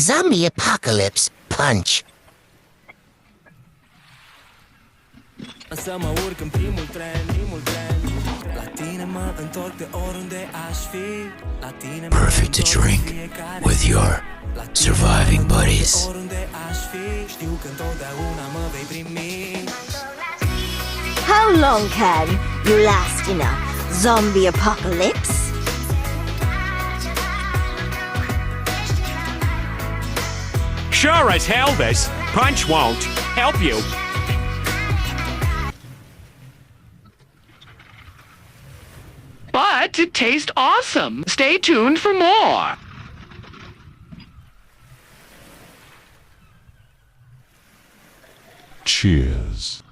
Zombie Apocalypse Punch. Să mă urc în primul tren. La tine mă întorc de oriunde aș fi. La tine mă Perfect to întorc drink fiecare with your La tine surviving mă întorc de buddies. oriunde aș fi. Știu că întotdeauna mă vei primi. How long can you last in a zombie apocalypse? Sure as hell this punch won't help you. But it tastes awesome. Stay tuned for more. Cheers.